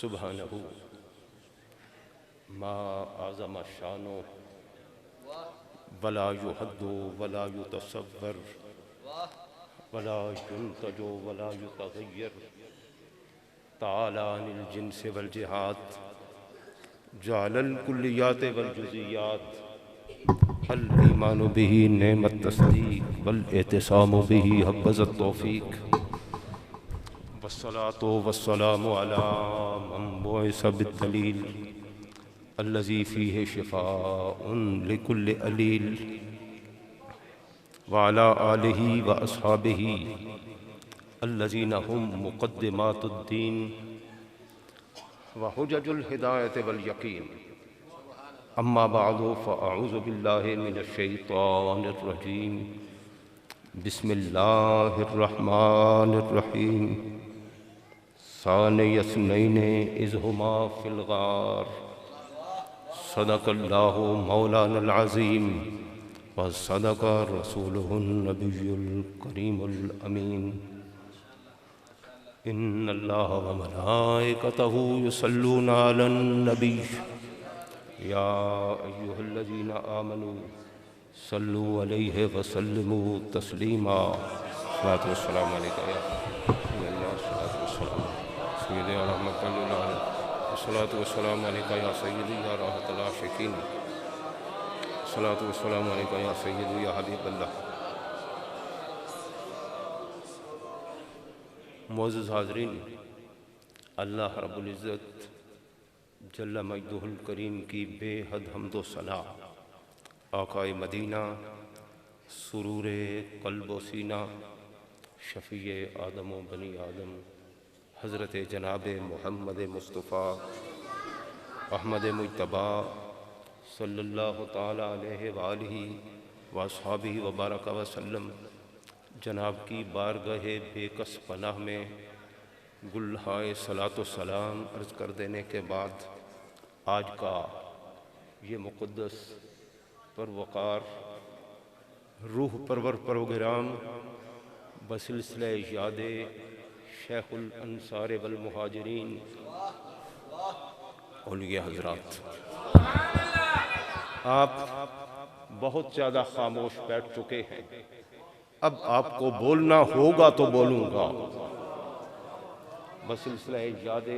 سبحانہ ما اعظم شانو ولا یحد ولا یتصور ولا ينتج ولا يتغیر تعالی عن الجنس والجہات جعل الکلیات والجزیات الایمان به نعم التصدیق والاعتصام به حبذ التوفیق والصلاة والسلام على من بعث بالدلیل الذي فيه شفاء لكل أليل وعلى آله وأصحابه الذين هم مقدمات الدين وحجج الهداية واليقين أما بعد فأعوذ بالله من الشيطان الرجيم بسم الله الرحمن الرحيم ثاني اثنين إذ هما في الغار صدق الله مولانا العظيم وصدق رسوله النبي الكريم الأمين إن الله وملائكته يصلون على النبي يا أيها الذين آمنوا صلوا عليه وسلموا تسليما الصلاة والسلام عليك يا الله الصلاة والسلام سيدي رحمة الله الصلاة والسلام عليك يا سيدي يا راحة العاشقين الصلاة والسلام عليك يا سيدي يا حبيب الله معزز حاضرین، اللہ رب العزت جل مجدہ الکریم کی بے حد حمد و ثنا آقا مدینہ سرور قلب و سینہ شفیع آدم و بنی آدم حضرت جناب محمد مصطفیٰ احمد مجتبیٰ صلی اللہ تعالیٰ علیہ وآلہ واصحابہ وبارک وسلم جناب کی بارگاہ بے کس پناہ میں گلہائے صلاۃ و سلام عرض کر دینے کے بعد آج کا یہ مقدس پروقار روح پرور پروگرام بسلسلہ یاد شیخ الانصار والمہاجرین اولیاء حضرات، آپ بہت زیادہ خاموش بیٹھ چکے ہیں، اب آپ کو بولنا ہوگا تو بولوں گا۔ بسلسلہ یاد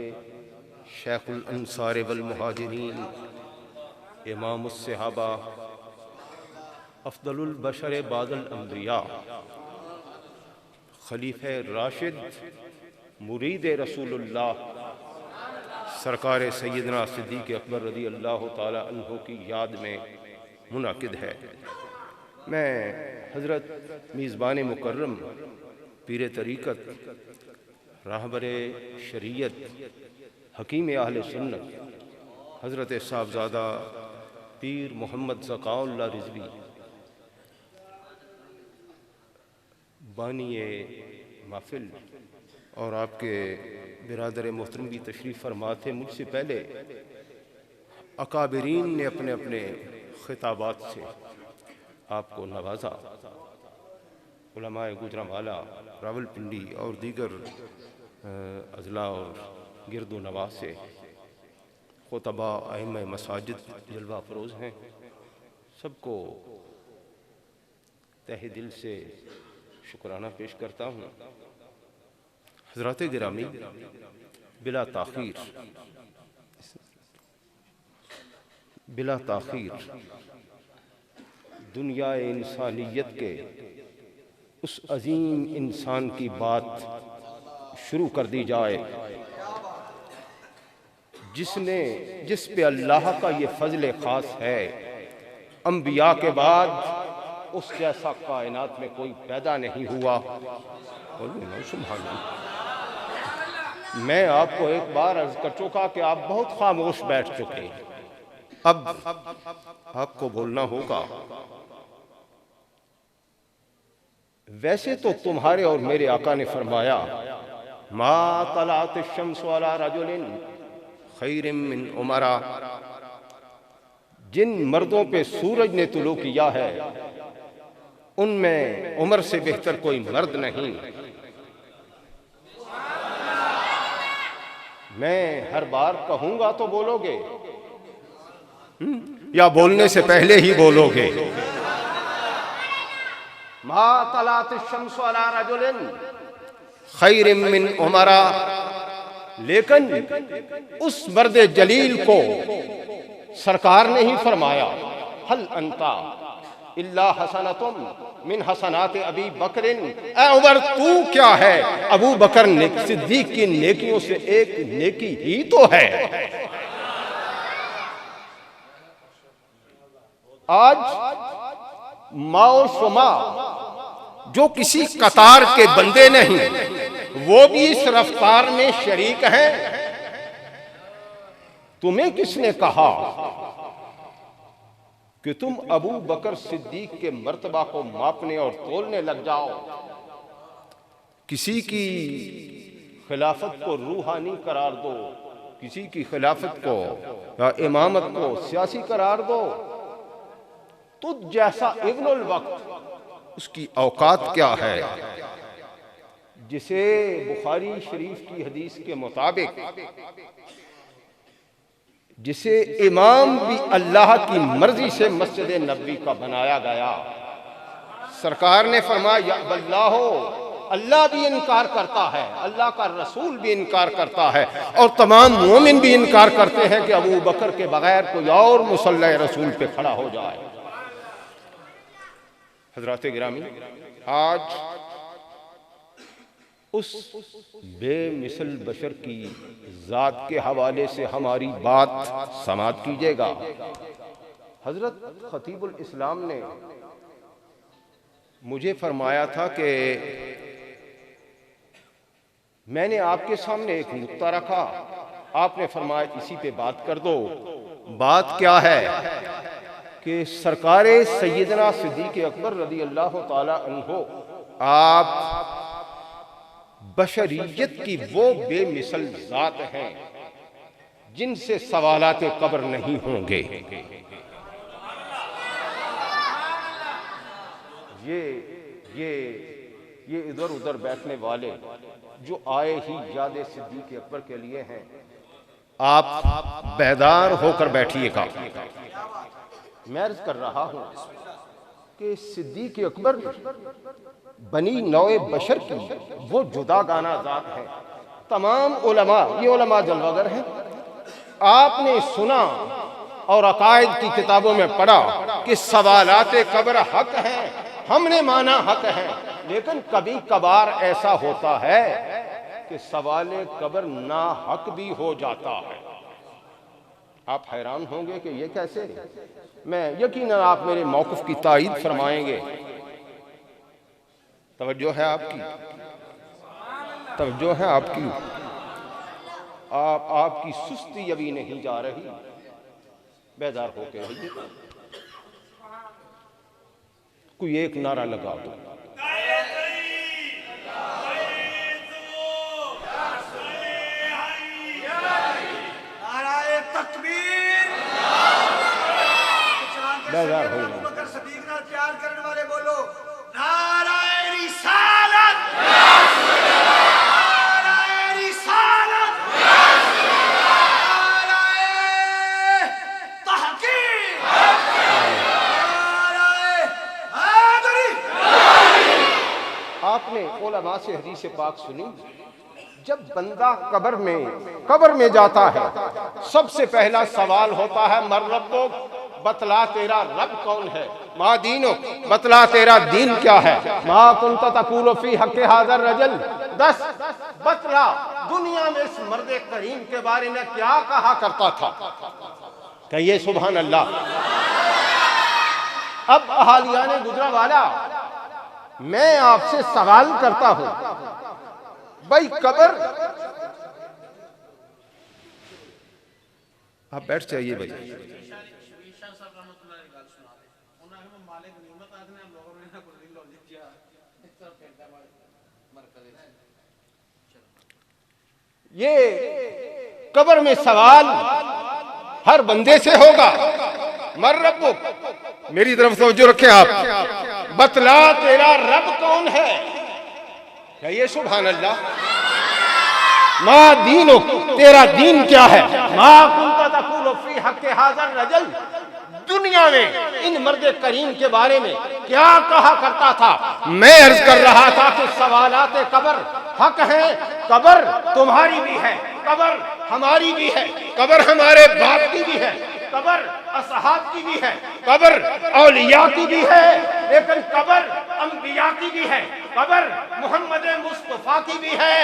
شیخ الانصار والمہاجرین، امام الصحابہ، افضل البشر بعد الانبیاء، خلیفہ راشد، مرید رسول اللہ، سرکار سیدنا صدیق اکبر رضی اللہ تعالی عنہ کی یاد میں منعقد ہے۔ میں حضرت میزبان مکرم، پیر طریقت، راہبر شریعت، حکیم اہل سنت، حضرت صاحبزادہ پیر محمد ذکاء اللہ رضوی، بانی محفل اور آپ کے برادر محترم بھی تشریف فرما تھے، مجھ سے پہلے اکابرین نے اپنے اپنے خطابات سے آپ کو نوازا۔ علماء گوجرانوالا، راولپنڈی اور دیگر اضلاع اور گرد و نواح سے خطباء، ائمہ مساجد جلوہ افروز ہیں، سب کو تہ دل سے شکرانہ پیش کرتا ہوں۔ حضرات گرامی، بلا تاخیر دنیا انسانیت کے اس عظیم انسان کی بات شروع کر دی جائے جس پہ اللہ کا یہ فضل خاص ہے، انبیاء کے بعد اس جیسا کائنات میں کوئی پیدا نہیں ہوا۔ سبحان اللہ۔ میں آپ کو ایک بار عرض کر چکا کہ آپ بہت خاموش بیٹھ چکے، اب آپ کو بولنا ہوگا۔ ویسے تو تمہارے اور میرے آقا نے فرمایا ما طلعت الشمس علی رجل خیر من عمرہ، جن مردوں پہ سورج نے طلوع کیا ہے ان میں عمر سے بہتر کوئی مرد نہیں۔ میں ہر بار کہوں گا تو بولو گے یا بولنے سے پہلے ہی بولو گے؟ ما طلعت الشمس علی رجل خیر من عمرہ، لیکن اس مرد جلیل کو سرکار نے ہی فرمایا حل انت الا حسنۃ من حسنات ابی بکر، اے عمر تو کیا ہے، ابو بکر صدیق کی نیکیوں سے ایک نیکی ہی تو ہے۔ آج ما و شما جو کسی قطار کے بندے نہیں وہ بھی اس رفتار میں شریک ہیں۔ تمہیں کس نے کہا کہ تم ابو بکر صدیق کے مرتبہ کو ماپنے اور تولنے لگ جاؤ؟ کسی کی خلافت کو روحانی قرار دو، کسی کی خلافت کو یا امامت کو سیاسی قرار دو، تجھ جیسا ابن الوقت اس کی اوقات کیا ہے؟ جسے بخاری شریف کی حدیث کے مطابق جسے امام بھی اللہ کی مرضی سے مسجد نبوی کا بنایا گیا، سرکار نے فرمایا یا اللہ، اللہ بھی انکار کرتا ہے، اللہ کا رسول بھی انکار کرتا ہے، اور تمام مومن بھی انکار کرتے ہیں کہ ابو بکر کے بغیر کوئی اور مصلی رسول پہ کھڑا ہو جائے۔ حضرات گرامی، آج اس بے مثل بشر کی ذات کے حوالے سے ہماری بات سماعت کیجیے گا۔ حضرت خطیب الاسلام نے مجھے فرمایا تھا کہ میں نے آپ کے سامنے ایک نکتہ رکھا، آپ نے فرمایا اسی پہ بات کر دو۔ بات کیا ہے کہ سرکار سیدنا صدیق اکبر رضی اللہ تعالی عنہ آپ بشریت کی وہ بے مثل ذات ہیں جن سے سوالات قبر نہیں ہوں گے۔ یہ ادھر ادھر بیٹھنے والے جو آئے ہی یاد صدیق اکبر کے لیے ہیں، آپ بیدار ہو کر بیٹھیے گا۔ میں عرض کر رہا ہوں کہ صدیق اکبر بنی نوع بشر کی وہ جدا گانا ذات ہے۔ تمام علماء، یہ علماء جلوگر ہیں، آپ نے سنا اور عقائد کی کتابوں میں پڑھا کہ سوالات قبر حق ہیں، ہم نے مانا حق ہیں، لیکن کبھی کبھار ایسا ہوتا ہے کہ سوال قبر ناحق بھی ہو جاتا ہے۔ آپ حیران ہوں گے کہ یہ کیسے؟ میں یقیناً آپ میرے موقف کی تائید فرمائیں گے۔ توجہ ہے آپ کی، توجہ ہے آپ کی، آپ کی سستی ابھی نہیں جا رہی، بیدار ہو کے رہیے۔ کوئی ایک نعرہ لگا دو۔ بیدار ہو جائیں۔ پیار کرنے والے بولو نعرہ رسالت، نعرہ رسالت، نعرہ تحقیق، نعرہ حیدری۔ آپ نے علماء سے حدیث پاک سنی، جب بندہ قبر میں جاتا ہے سب سے پہلا سوال ہوتا ہے من ربک، بتلا تیرا رب کون ہے، ما دینک، بتلا تیرا دین کیا ہے، ما کنت تقول فی حق ھذا الرجل، بتلا دنیا میں اس مرد کریم کے بارے میں کیا کہا کرتا تھا۔ کہیے سبحان اللہ۔ اب اہالیان گجرا والا، میں آپ سے سوال کرتا ہوں، بھائی قبر، آپ بیٹھ جائیے بھائی۔ یہ قبر میں سوال ہر بندے سے ہوگا، من ربک، میری طرف توجہ رکھیں آپ، بتلا تیرا رب کون ہے، کہیے سبحان اللہ، ما دینک، تیرا دین کیا ہے؟ ما کنت تقول فی حق ھذا الرجل، دنیا میں ان مرد کریم کے بارے میں کیا کہا کرتا تھا؟ میں عرض کر رہا تھا کہ سوالات قبر حق ہیں، قبر تمہاری بھی ہے، قبر ہماری بھی ہے، قبر ہمارے باپ کی بھی ہے، قبر اصحاب کی بھی ہے، قبر اولیاء کی بھی ہے، لیکن قبر انبیاء کی بھی ہے، قبر محمد مصطفیٰ کی بھی ہے۔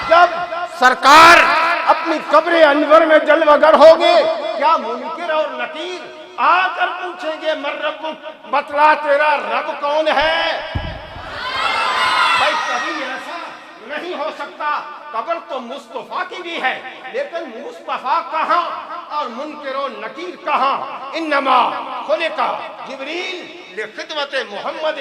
جب سرکار اپنی قبر انور میں جلوہ گر ہوگے، کیا منکر اور نکیر آ کر پوچھیں گے من ربک، بتلا تیرا رب کون ہے؟ بھائی کبھی ایسا نہیں ہو سکتا، قبر تو مصطفیٰ کی بھی ہے، لیکن مصطفیٰ کہاں اور منکر و نکیر کہاں؟ انما خلق جبریل لخدمت محمد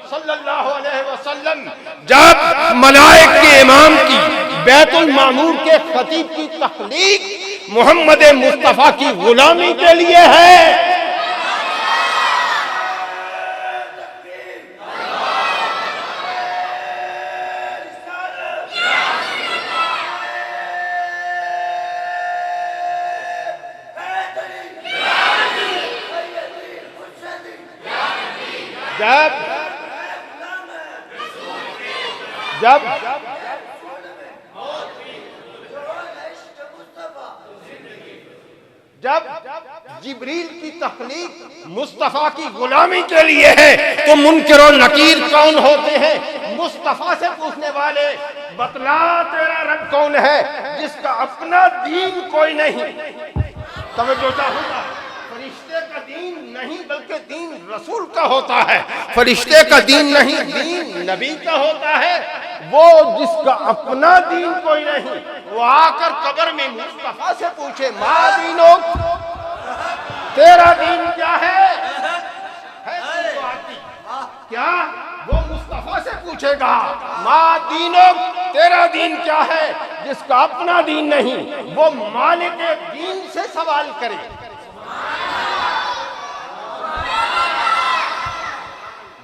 صلی اللہ علیہ وسلم۔ جب ملائک کے امام کی، بیت المعمور کے خطیب کی تخلیق محمد مصطفیٰ کی غلامی کے لیے ہے۔ جب جبریل کی تخلیق مصطفیٰ کی غلامی کے لیے ہے تو منکر و نکیر کون ہوتے ہیں؟ مصطفیٰ سے پوچھنے والے، بتلا تیرا رب کون ہے، جس کا اپنا دین کوئی نہیں۔ توجہ چاہوں، فرشتے کا دین نہیں بلکہ دین رسول کا ہوتا ہے، فرشتے کا دین نہیں، دین نبی کا ہوتا ہے۔ وہ جس کا اپنا دین کوئی نہیں، وہ آ کر قبر میں مصطفیٰ سے پوچھے ما دینک، تیرا دین کیا ہے؟ کیا وہ مصطفیٰ سے پوچھے گا ما دینک، تیرا دین کیا ہے؟ جس کا اپنا دین نہیں، وہ مالک دین سے سوال کرے۔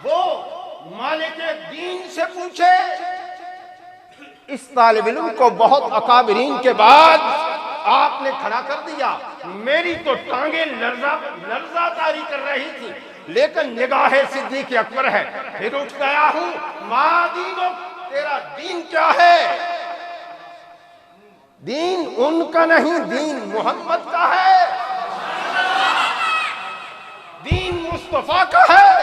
وہ مالک دین سے پوچھے۔ اس طالب علم کو بہت اکابرین کے بعد آپ نے کھڑا کر دیا، میری تو ٹانگیں لرزہ طاری کر رہی تھی، لیکن نگاہ صدیق اکبر ہے، پھر اٹھ گیا ہوں۔ ما دینک، تیرا دین کیا ہے؟ دین ان کا نہیں، دین محمد کا ہے، دین مصطفیٰ کا ہے۔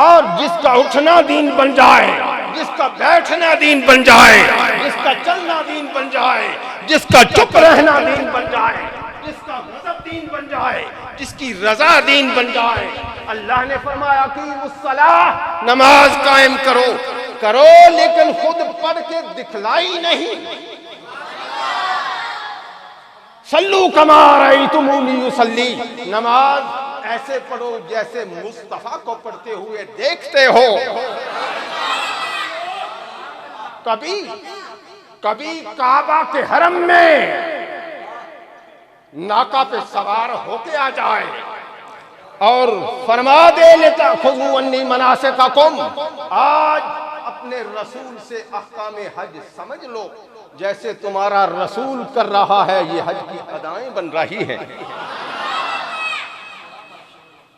اور جس کا اٹھنا دین بن جائے، جس کا بیٹھنا دین بن جائے، جس کا چلنا دین بن جائے، جس کا چپ رہنا دین بن جائے، جس کا غضب دین بن جائے، جس کی رضا دین بن جائے، اللہ نے فرمایا کہ الصلاۃ، نماز قائم کرو لیکن خود پڑھ کے دکھلائی نہیں۔ صلو کما رأیتمونی اصلی، نماز ایسے پڑھو جیسے مصطفیٰ کو پڑھتے ہوئے دیکھتے ہو۔ کبھی کعبہ کے حرم میں ناکا پہ سوار ہو کے آ جائے اور فرما دے لِتَأْخُذُوا عَنِّی مَنَاسِکَکُمْ، آج اپنے رسول سے احکام حج سمجھ لو جیسے تمہارا رسول کر رہا ہے، یہ حج کی ادائیں بن رہی ہیں۔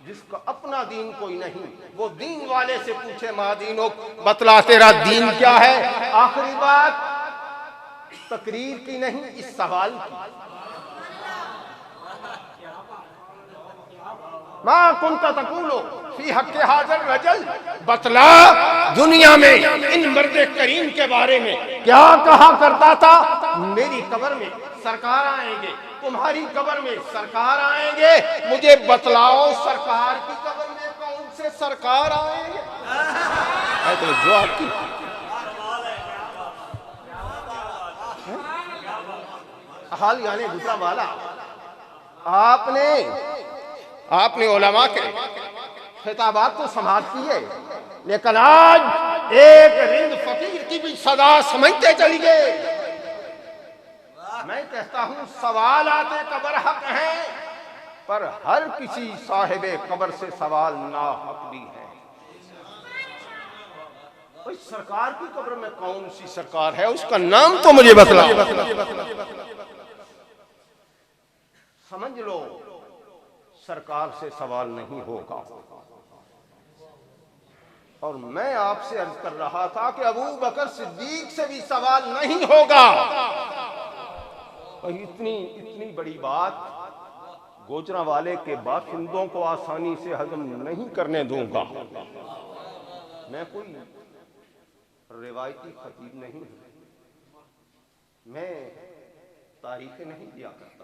جس کا اپنا دین کوئی نہیں، وہ دین والے سے پوچھے ما دینک، بتلا تیرا دین کیا ہے۔ آخری بات تقریر کی نہیں، اس سوال کی۔ ما کنت تقول فی حق ھذا الرجل، بتلا دنیا میں ان مرد کریم کے بارے میں کیا کہا کرتا تھا؟ میری قبر میں سرکار آئیں گے، تمہاری قبر میں سرکار آئیں گے، مجھے بتلاؤ سرکار کی قبر میں کون سے سرکار آئیں گے؟ ہے تو جو آپ کی حال یعنی دوسرا والا، آپ نے علماء کے خطابات تو سماعت کیے، لیکن آج ایک رند فقیر کی بھی صدا سمجھتے چلی گئے۔ میں کہتا ہوں سوالات قبر حق ہیں، پر ہر کسی صاحب قبر سے سوال ناحق بھی ہے۔ سرکار کی قبر میں کون سی سرکار ہے، اس کا نام تو مجھے بتلا۔ سمجھ لو سرکار سے سوال نہیں ہوگا۔ اور میں آپ سے عرض کر رہا تھا کہ ابو بکر صدیق سے بھی سوال نہیں ہوگا۔ اور اتنی بڑی بات گوجرانوالے کے باشندوں کو آسانی سے ہضم نہیں کرنے دوں گا۔ میں کوئی روایتی خطیب نہیں ہوں، میں تاریخیں نہیں دیا کرتا۔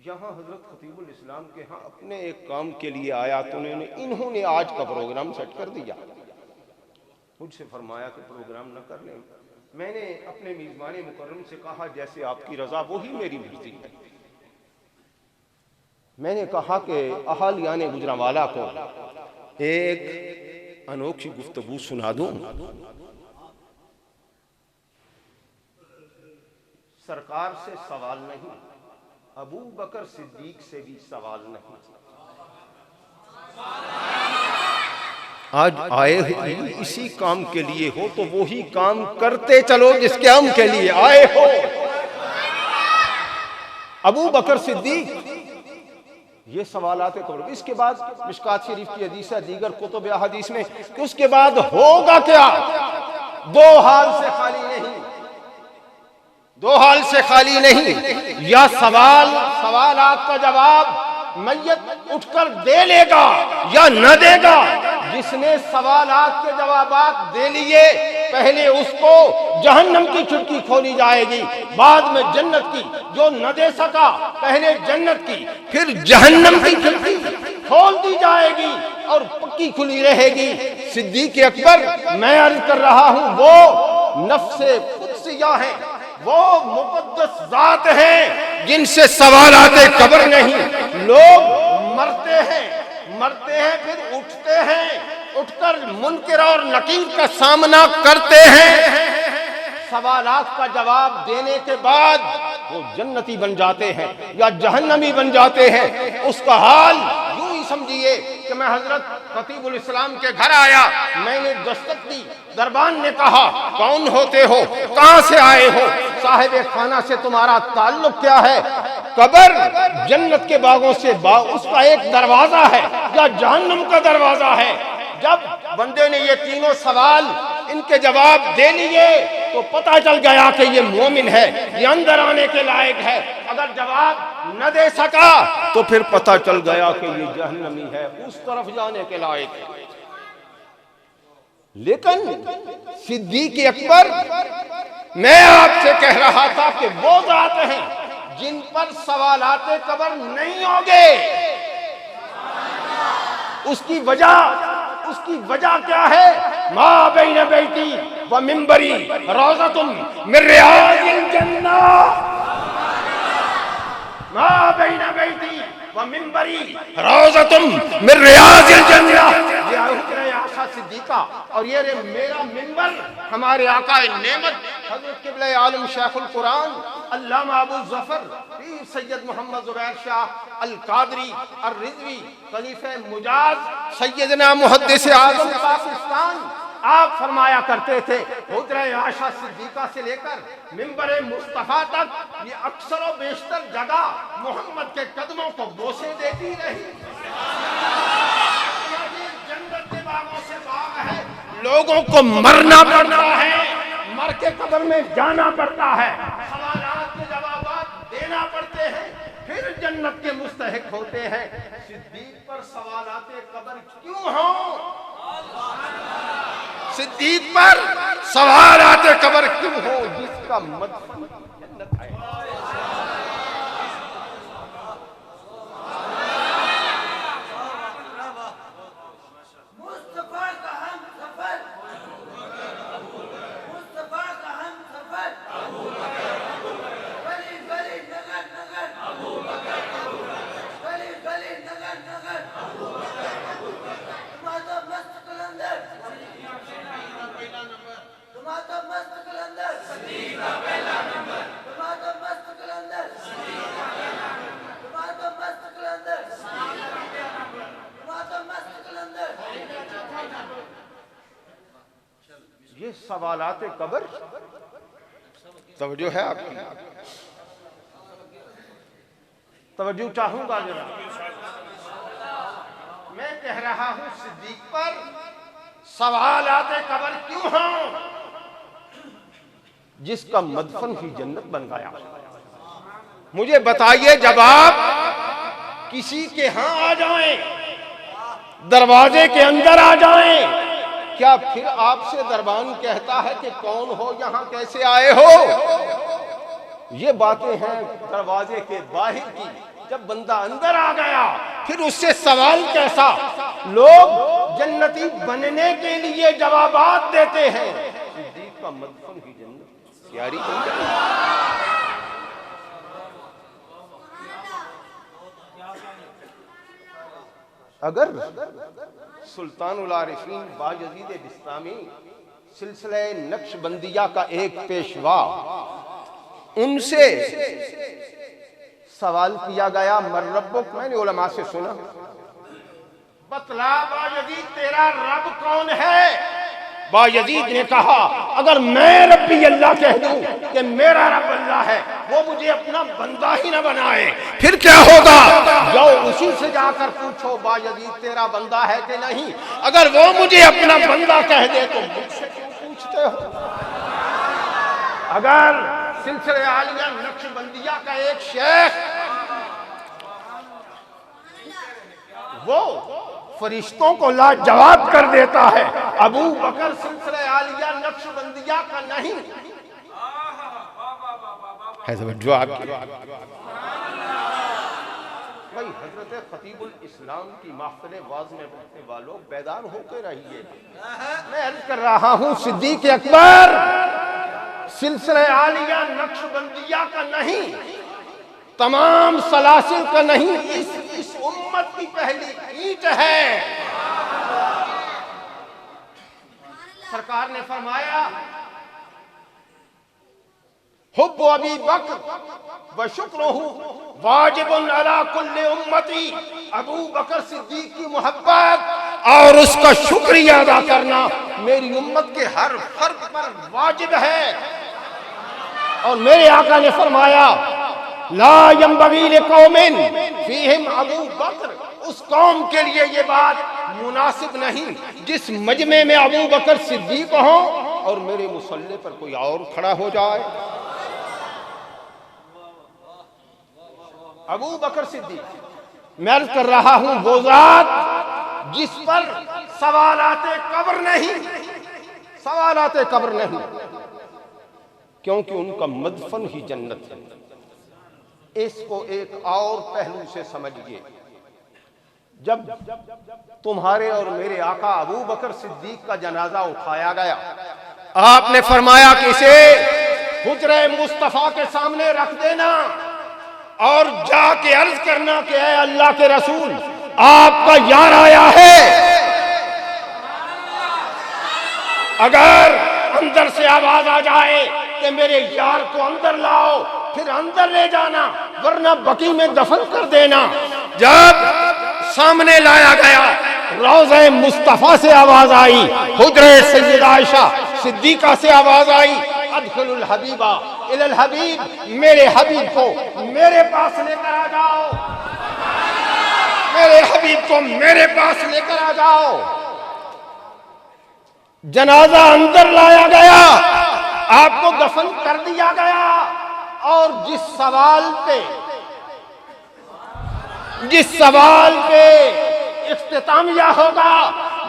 یہاں حضرت خطیب الاسلام کے ہاں اپنے ایک کام کے لیے آیا تو انہوں نے آج کا پروگرام سیٹ کر دیا۔ مجھ سے فرمایا کہ پروگرام نہ کر لیں۔ میں نے اپنے میزبان مکرم سے کہا جیسے آپ کی رضا وہی میری مرضی ہے۔ میں نے کہا کہ اہالیان گوجرانوالہ کو ایک انوکھی گفتگو سنا دوں۔ سرکار سے سوال نہیں، ابو بکر صدیق سے بھی سوال نہیں۔ آج آئے ہوئے اسی کام کے لیے ہو تو وہی کام کرتے چلو جس کام کے لیے آئے ہو۔ ابو بکر صدیق یہ سوالات قبر۔ اس کے بعد مشکات شریف کی حدیث ہے، دیگر کتب احادیث میں کہ اس کے بعد ہوگا کیا؟ دو حال سے خالی نہیں، دو حال سے خالی نہیں، یا سوالات کا جواب میت اٹھ کر دے لے گا یا نہ دے گا۔ جس نے سوالات کے جوابات دے لیے پہلے اس کو جہنم کی کھڑکی کھولی جائے گی، بعد میں جنت کی۔ جو نہ دے سکا پہلے جنت کی پھر جہنم کی کھڑکی کھول دی جائے گی اور پکی کھلی رہے گی۔ صدیق اکبر میں عرض کر رہا ہوں وہ نفس قدسیہ ہیں، وہ مقدس ذات ہیں جن سے سوالات قبر نہیں۔ لوگ مرتے ہیں پھر اٹھتے ہیں، اٹھ کر منکر اور نکیر کا سامنا کرتے ہیں۔ سوالات کا جواب دینے کے بعد وہ جنتی بن جاتے ہیں یا جہنمی بن جاتے ہیں۔ اس کا حال یوں ہی سمجھیے کہ میں حضرت خطیب الاسلام کے گھر آیا، میں نے دستک دی، دربان نے کہا کون ہوتے ہو، کہاں سے آئے ہو، صاحب خانہ سے تمہارا تعلق کیا ہے؟ قبر جنت کے باغوں سے اس کا ایک دروازہ ہے یا جہنم کا دروازہ ہے۔ جب بندے نے یہ تینوں سوال ان کے جواب دے لیے تو پتہ چل گیا کہ یہ مومن ہے، یہ اندر آنے کے لائق ہے۔ اگر جواب نہ دے سکا تو پھر پتہ چل گیا کہ یہ جہنمی ہے، اس طرف جانے کے لائق ہے۔ لیکن صدیق اکبر میں آپ سے کہہ رہا تھا کہ وہ ذات ہیں جن پر سوالات قبر نہیں ہوں گے۔ اس کی وجہ کیا ہے؟ ما بین بیتی و منبری روضۃ من ریاض الجنہ، ما بین بیتی و منبری روضۃ من ریاض الجنہ۔ یہ حجرہ عائشہ صدیقہ اور یہ میرا منبر ہمارے آقا نعمت حضرت قبلہ عالم شیخ القرآن علامہ ابو ظفر پیر سید محمد زبیر شاہ القادری الرضوی خلیفہ مجاز سیدنا محدث اعظم پاکستان، آپ فرمایا کرتے تھے حجرہ عائشہ صدیقہ سے لے کر منبر مصطفیٰ تک یہ اکثر و بیشتر جگہ محمد کے قدموں کو بوسے دیتی رہی۔ جنت کے باغوں سے باغ ہے، لوگوں کو مرنا پڑتا ہے، مر کے قبر میں جانا پڑتا ہے، سوالات کے جوابات دینا پڑتے ہیں، پھر جنت کے مستحق ہوتے ہیں۔ صدیق پر سوالات قبر کیوں ہوں؟ صدیق پر سوالات قبر کیوں ہوں؟ جس کا مدفن جنت ہے۔ مست کلندر سوالات قبر؟ توجہ ہے آپ کی؟ توجہ چاہوں گا ذرا. میں کہہ رہا ہوں صدیق پر سوالات قبر کیوں ہوں؟ جس کا مدفن ہی جنت بن گیا. مجھے بتائیے جب آپ کسی کے ہاں آ جائیں، دروازے کے اندر آ جائیں، کیا پھر آپ سے دربان کہتا ہے کہ کون ہو، یہاں کیسے آئے ہو؟ یہ باتیں ہیں دروازے کے باہر کی. جب بندہ اندر آ گیا پھر اس سے سوال کیسا؟ لوگ جنتی بننے کے لیے جوابات دیتے ہیں. صدیق کا مدفن ہی جنت. پیاری بن گئی. اگر سلطان العارفین بایزید بسطامی سلسلہ نقش بندیہ کا ایک پیشوا، ان سے سوال کیا گیا من ربک، میں نے علماء سے سنا، بتلا بایزید تیرا رب کون ہے؟ بایزید نے کہا اگر میں ربی اللہ کہہ دوں کہ میرا رب اللہ ہے، وہ مجھے اپنا بندہ ہی نہ بنائے، پھر کیا ہوگا؟ جاؤ اسی سے جا کر پوچھو بایزید تیرا بندہ ہے کہ نہیں. اگر وہ مجھے اپنا بندہ کہہ دے تو مجھ سے کیوں پوچھتے ہو؟ اگر سلسلہ عالیہ نقش بندیہ کا ایک شیخ وہ فرشتوں کو لاجواب کر دیتا ہے، ابو بکر سلسلہ عالیہ نقش بندیہ کا نہیں ہے. توجہ آپ کی. بھائی حضرت خطیب الاسلام کی محفل واز میں بیٹھنے والوں بیدار ہو کے رہیے. میں عرض کر رہا ہوں صدیق اکبر سلسلہ عالیہ نقش بندیہ کا نہیں، تمام سلاسل کا نہیں، اس امت کی پہلی اینٹ ہے. سرکار نے فرمایا حب ابی بکر وشکرہ واجب علی کل امتی. ابو بکر صدیق کی محبت اور اس کا شکریہ ادا کرنا میری امت کے ہر فرد پر واجب ہے. اور میرے آقا نے فرمایا لا ينبغي لقوم فیہم ابو بکر، اس قوم کے لیے یہ بات مناسب نہیں جس مجمع میں ابو بکر صدیق ہوں اور میرے مصلی پر کوئی اور کھڑا ہو جائے. ابو بکر صدیق، میں عرض کر رہا ہوں وہ ذات جس پر سوالات قبر نہیں، سوالات قبر نہیں، کیونکہ ان کا مدفن ہی جنت ہے. اس کو ایک اور پہلو سے سمجھئے. جب تمہارے اور میرے آقا ابو بکر صدیق کا جنازہ اٹھایا گیا، آپ نے فرمایا کہ اسے حجرہ مصطفیٰ کے سامنے رکھ دینا اور جا کے عرض کرنا کہ اے اللہ کے رسول آپ کا یار آیا ہے. اگر اندر سے آواز آ جائے کہ میرے یار کو اندر لاؤ، پھر اندر لے جانا، ورنہ بقی میں دفن کر دینا. جب سامنے لایا گیا روضہ مصطفیٰ سے آواز آئی، حجرہ سیدہ عائشہ صدیقہ سے آواز آئی ادخل الحبیبہ الی الحبیب، میرے حبیب کو میرے پاس لے کر آ جاؤ، میرے حبیب کو میرے پاس لے کر آ جاؤ. جنازہ اندر لایا گیا، آپ کو دفن کر دیا گیا. اور جس سوال پہ اختتامیہ ہوگا،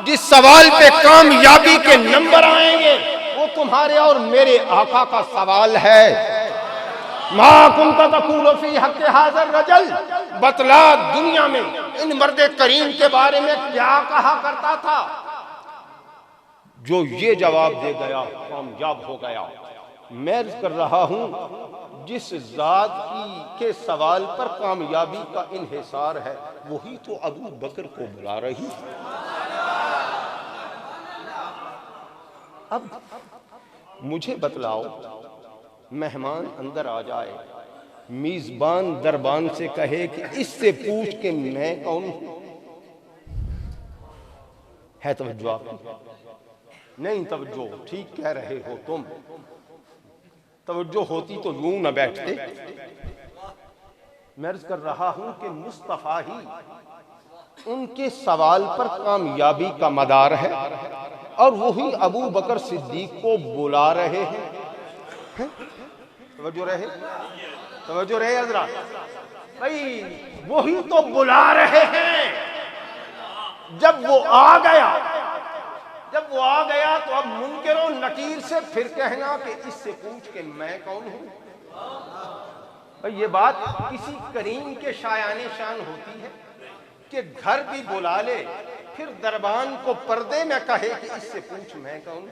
جس سوال پہ کامیابی کے نمبر آئیں گے، وہ تمہارے اور میرے آقا کا سوال ہے. ما کنت تقول فی حق ھذا الرجل، بتلا دنیا میں ان مرد کریم کے بارے میں کیا کہا کرتا تھا. جو یہ جواب دے گیا کامیاب ہو گیا. میں عرض کر رہا ہوں جس ذات کے سوال پر کامیابی کا انحصار ہے وہی تو ابو بکر کو بلا رہی. اب مجھے بتلاؤ، مہمان اندر آ جائے، میزبان دربان سے کہے کہ اس سے پوچھ کہ میں کون ہوں، ہے توجہ آپ کی؟ نہیں توجہ، ٹھیک کہہ رہے ہو تم، توجہ ہوتی تو یوں نہ بیٹھتے۔ میں عرض کر رہا ہوں کہ مصطفیٰ ہی ان کے سوال پر کامیابی کا مدار ہے، اور وہی ابو بکر صدیق کو بلا رہے ہیں۔ توجہ رہے حضرات، بھائی وہی تو بلا رہے ہیں۔ جب وہ آ گیا تو اب منکر و نکیر سے پھر کہنا کہ اس سے پوچھ کہ میں کون ہوں۔ بھئی یہ بات کسی کریم کے شایان شان ہوتی ہے کہ گھر بھی بلا لے پھر دربان کو پردے میں کہے کہ اس سے پوچھ میں کون ہوں؟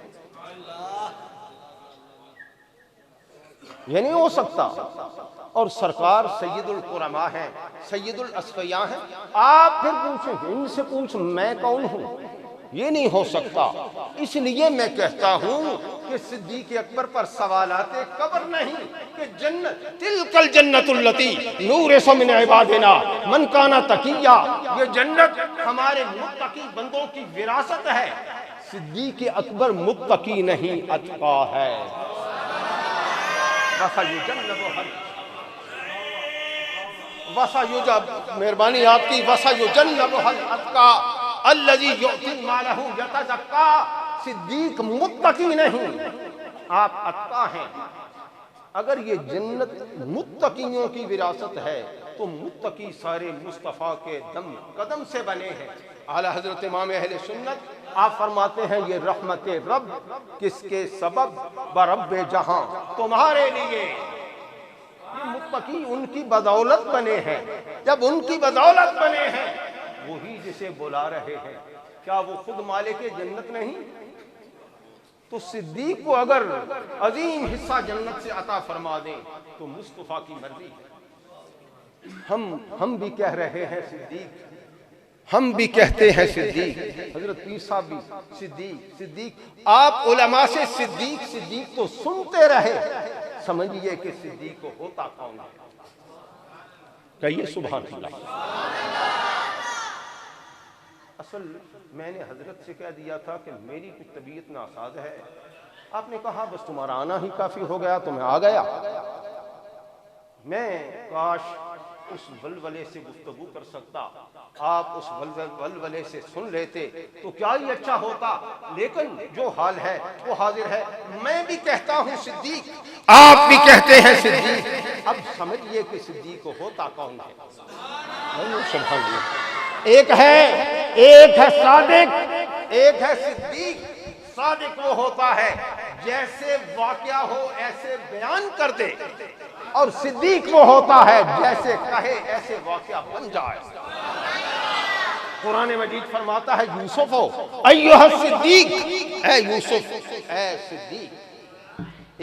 یہ نہیں ہو سکتا۔ اور سرکار سید القرماء ہیں، سید الاصفیاء ہیں، آپ پھر پوچھیں ان سے پوچھ میں کون ہوں؟ یہ نہیں ہو سکتا۔ اس لیے میں کہتا ہوں کہ صدیق اکبر پر سوالات قبر نہیں کہ جنت تلک الجنت التی نورث من عبادنا من کان تقیا، یہ جنت ہمارے متقی بندوں کی وراثت ہے۔ صدیق اکبر متقی نہیں، اتقا ہے۔ مہربانی آپ کی، وَسَيُجَنَّبُهَا الْأَتْقَى الَّذِي يُؤْتِي مَالَهُ يَتَزَكَّى۔ صدیق متقی نہیں، آپ اتقا ہیں۔ اگر یہ جنت متقیوں کی وراثت ہے تو متقی سارے مصطفیٰ کے دم قدم سے بنے ہیں۔ اعلیٰ حضرت امام اہل سنت آپ فرماتے ہیں یہ رحمت رب کس کے سبب، برب جہاں تمہارے لیے۔ یہ متقی ان کی بدولت بنے ہیں۔ جب ان کی بدولت بنے ہیں، وہی جسے بلا رہے ہیں، کیا وہ خود مالک جنت نہیں؟ تو صدیق کو اگر عظیم حصہ جنت سے عطا فرما دیں تو مصطفیٰ کی مرضی ہے۔ ہم بھی کہہ رہے ہیں صدیق، ہم بھی کہتے ہیں صدیق، حضرت پیر صاحب بھی صدیق۔ آپ علماء سے صدیق تو سنتے رہے، سمجھئے کہ صدیق کو ہوتا کون ہے؟ کہیے سبحان اللہ۔ اصل میں نے حضرت سے کہہ دیا تھا کہ میری کچھ طبیعت ناساز ہے، آپ نے کہا بس تمہارا آنا ہی کافی ہو گیا تو میں آ گیا۔ میں کاش اس ولولے سے گفتگو کر سکتا، آپ اس ولولے سے سن لیتے تو کیا ہی اچھا ہوتا، لیکن جو حال ہے وہ حاضر ہے۔ میں بھی کہتا ہوں صدیق، آپ بھی کہتے ہیں صدیق، اب سمجھئے کہ صدیق کو ہوتا کون ہے؟ سبحان اللہ۔ ایک ہے صادق، ایک ہے صدیق۔ صادق وہ ہوتا ہے جیسے واقعہ ہو ایسے بیان کر دے، اور صدیق وہ ہوتا ہے جیسے کہے ایسے واقعہ بن جائے۔ قرآن مجید فرماتا ہے یوسف ہو ایھا الصدیق، اے یوسف، اے صدیق۔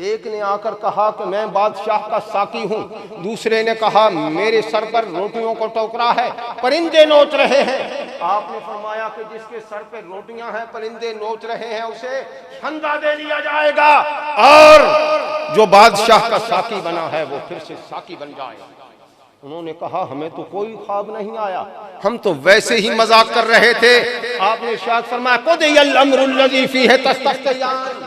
ایک نے آ کر کہا کہ میں بادشاہ کا ساقی ہوں، دوسرے نے کہا میرے سر پر روٹیوں کو ٹوکرا ہے، پرندے نوچ رہے ہیں۔ آپ نے فرمایا کہ جس کے سر پہ روٹیاں ہیں پرندے نوچ رہے ہیں اسے پھندا دے دیا جائے گا، اور جو بادشاہ کا ساقی بنا ہے وہ پھر سے ساقی بن جائے گا۔ انہوں نے کہا ہمیں تو کوئی خواب نہیں آیا، ہم تو ویسے ہی مذاق کر رہے تھے۔ آپ نے ارشاد فرمایا قضی الامر الذی فیہ تستفتیان۔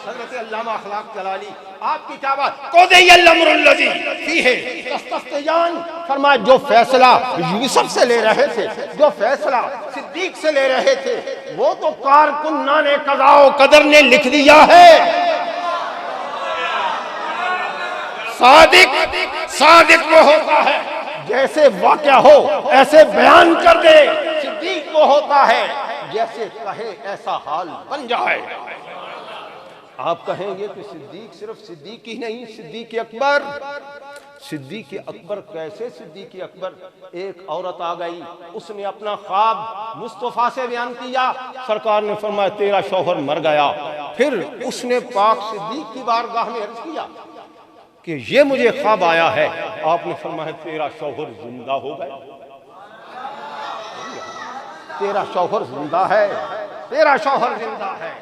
حضرت علامہ اخلاق جلالی آپ کی کیا بات، قضی الامر الذی فیہ تستفتیان، فرمایا جو فیصلہ یوسف سے لے رہے تھے، جو فیصلہ صدیق سے لے رہے تھے، وہ تو کارکنان قضاء و قدر نے لکھ دیا ہے۔ صادق وہ ہوتا ہے جیسے واقعہ ہو ایسے بیان کر دے، صدیق وہ ہوتا ہے جیسے کہے ایسا حال بن جائے۔ آپ کہیں گے کہ صدیق صرف صدیق ہی نہیں، صدیق اکبر۔ صدیق اکبر کیسے صدیق اکبر؟ ایک عورت آ گئی، اس نے اپنا خواب مصطفیٰ سے بیان کیا، سرکار نے فرمایا تیرا شوہر مر گیا۔ پھر اس نے پاک صدیق کی بارگاہ میں عرض کیا کہ یہ مجھے خواب آیا ہے، آپ نے فرمایا تیرا شوہر زندہ ہو گیا، تیرا شوہر زندہ ہے، تیرا شوہر زندہ ہے۔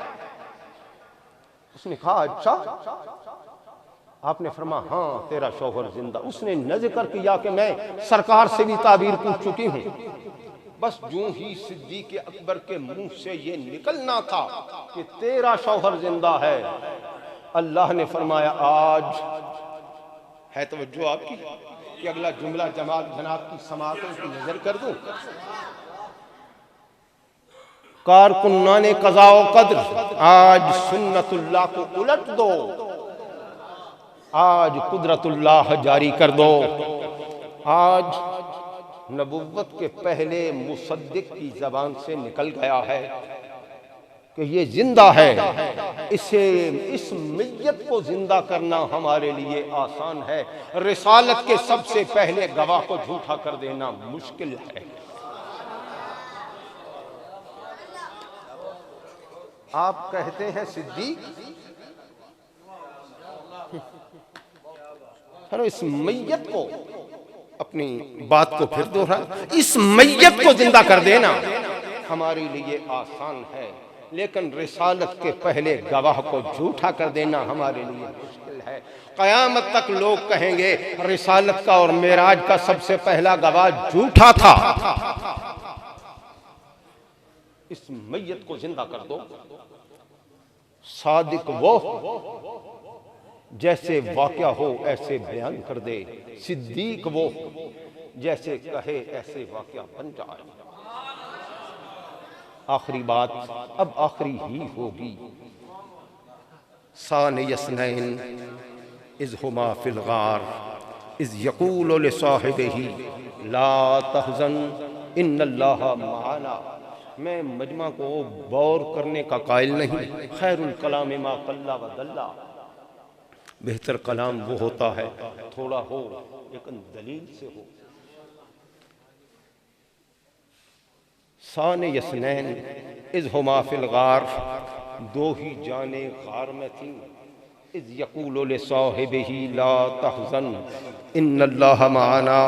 اس نے کہا اچھا؟ آپ نے فرمایا ہاں تیرا شوہر زندہ۔ اس نے نہ ذکر کیا کہ میں سرکار سے بھی تعبیر پوچھ چکی ہوں، بس یوں ہی صدیق اکبر کے منہ سے یہ نکلنا تھا کہ تیرا شوہر زندہ ہے، اللہ نے فرمایا آج ہے توجہ آپ کی کہ اگلا جملہ جناب کی سماعتوں کی نظر کر دوں، کارکنان قضاء و قدر آج سنت اللہ کو الٹ دو، آج قدرت اللہ جاری کر دو، آج نبوت کے پہلے مصدق کی زبان سے نکل گیا ہے کہ یہ زندہ ہے، اس میت کو زندہ کرنا ہمارے لیے آسان ہے، رسالت کے سب سے پہلے گواہ کو جھوٹا کر دینا مشکل ہے۔ آپ کہتے ہیں صدیق، اس میت کو، اپنی بات کو پھر دوہرا، اس میت کو زندہ کر دینا ہمارے لیے آسان ہے، لیکن رسالت کے پہلے گواہ کو جھوٹا کر دینا ہمارے لیے مشکل ہے۔ قیامت تک لوگ کہیں گے رسالت کا اور معراج کا سب سے پہلا گواہ جھوٹا تھا۔ اس میت کو زندہ کر دو، صادق وہ جیسے واقعہ ہو ایسے بیان کر دے، صدیق وہ جیسے کہے ایسے واقعہ بن جائے۔ آخری بات اب آخری ہی ہوگی، ثانی اثنین اذ ہما فی الغار اذ یقول لصاحبہ لا تحزن ان اللہ معنا۔ میں مجمع کو بور کرنے کا قائل نہیں، خیر الکلام ما قل و دل، بہتر کلام وہ ہوتا ہے تھوڑا ہو لیکن دلیل سے ہو۔ ثانی اثنین اذ ہما فی الغار، دو ہی جانیں غار میں تھیں، اذ یقول لصاحبہ لا تحزن ان اللہ معنا،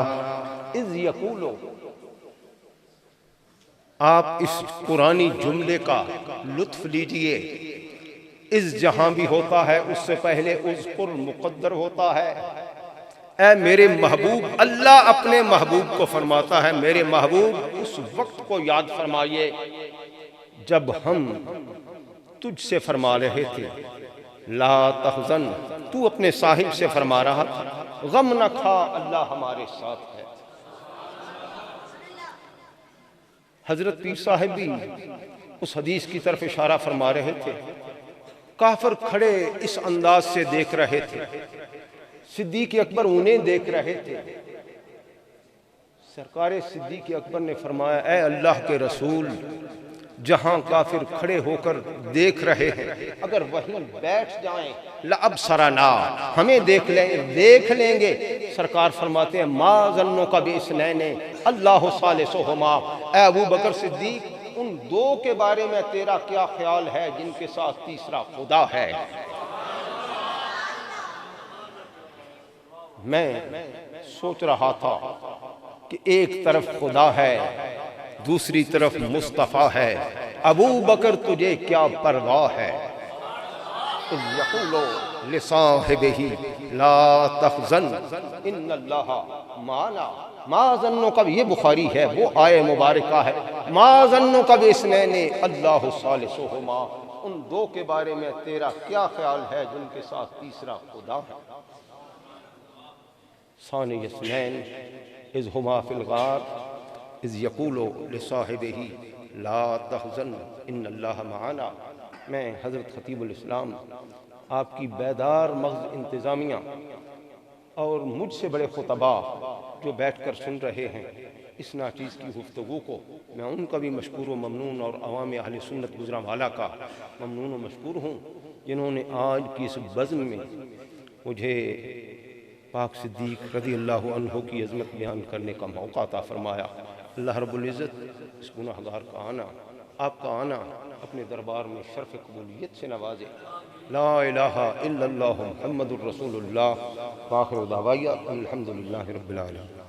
اذ یقول، آپ اس قرآنی جملے کا لطف لیجئے، اس جہاں بھی ہوتا ہے اس سے پہلے اذکر مقدر ہوتا ہے۔ اے میرے محبوب، اللہ اپنے محبوب کو فرماتا ہے میرے محبوب اس وقت کو یاد فرمائیے جب ہم تجھ سے فرما رہے تھے لا تحزن، تو اپنے صاحب سے فرما رہا تھا غم نہ کھا، اللہ ہمارے ساتھ ہے۔ حضرت پیر صاحب بھی اس حدیث کی طرف اشارہ فرما رہے تھے، کافر کھڑے اس انداز سے دیکھ رہے تھے، صدیق اکبر انہیں دیکھ رہے تھے۔ سرکار صدیق اکبر نے فرمایا اے اللہ کے رسول، جہاں کافر کھڑے ہو کر دیکھ رہے ہیں اگر وہیں بیٹھ جائیں لَأَبْصَرَنَا، ہمیں دیکھ لیں گے۔ سرکار فرماتے ہیں ما ظنُّکَ بِاثْنَینِ اللہ ثالثہما، اے ابو بکر صدیق ان دو کے بارے میں تیرا کیا خیال ہے جن کے ساتھ تیسرا خدا ہے؟ میں سوچ رہا تھا کہ ایک طرف خدا ہے دوسری طرف مصطفیٰ ہے، ابو بکر تجھے کیا پرواہ ہے؟ اذ یقول لصاحبہ لا تحزن ان اللہ معنا، ما ظنک، یہ بخاری ہے وہ آیہ مبارکہ ہے، ما ظنک باثنین اللہ ثالثہما، ان دو کے بارے میں تیرا کیا خیال ہے جن کے ساتھ تیسرا خدا ہے؟ ثانی اثنین اذ ہما فی الغار اذ یقول لصاحبہ لا تحزن ان اللہ معنا۔ میں حضرت خطیب الاسلام، آپ کی بیدار مغز انتظامیہ اور مجھ سے بڑے خطباء جو بیٹھ کر سن رہے ہیں اس ناچیز کی گفتگو کو، میں ان کا بھی مشکور و ممنون اور عوام اہل سنت گجرانوالہ کا ممنون و مشکور ہوں جنہوں نے آج کی اس بزم میں مجھے پاک صدیق رضی اللہ عنہ کی عظمت بیان کرنے کا موقع عطا فرمایا۔ اللہ رب العزت اس گناہگار کا آنا، آپ کا آنا اپنے دربار میں شرف قبولیت سے نوازے۔ لا الہ الا اللہ محمد الرسول اللہ، وآخر دعوانا الحمدللہ رب العالمین۔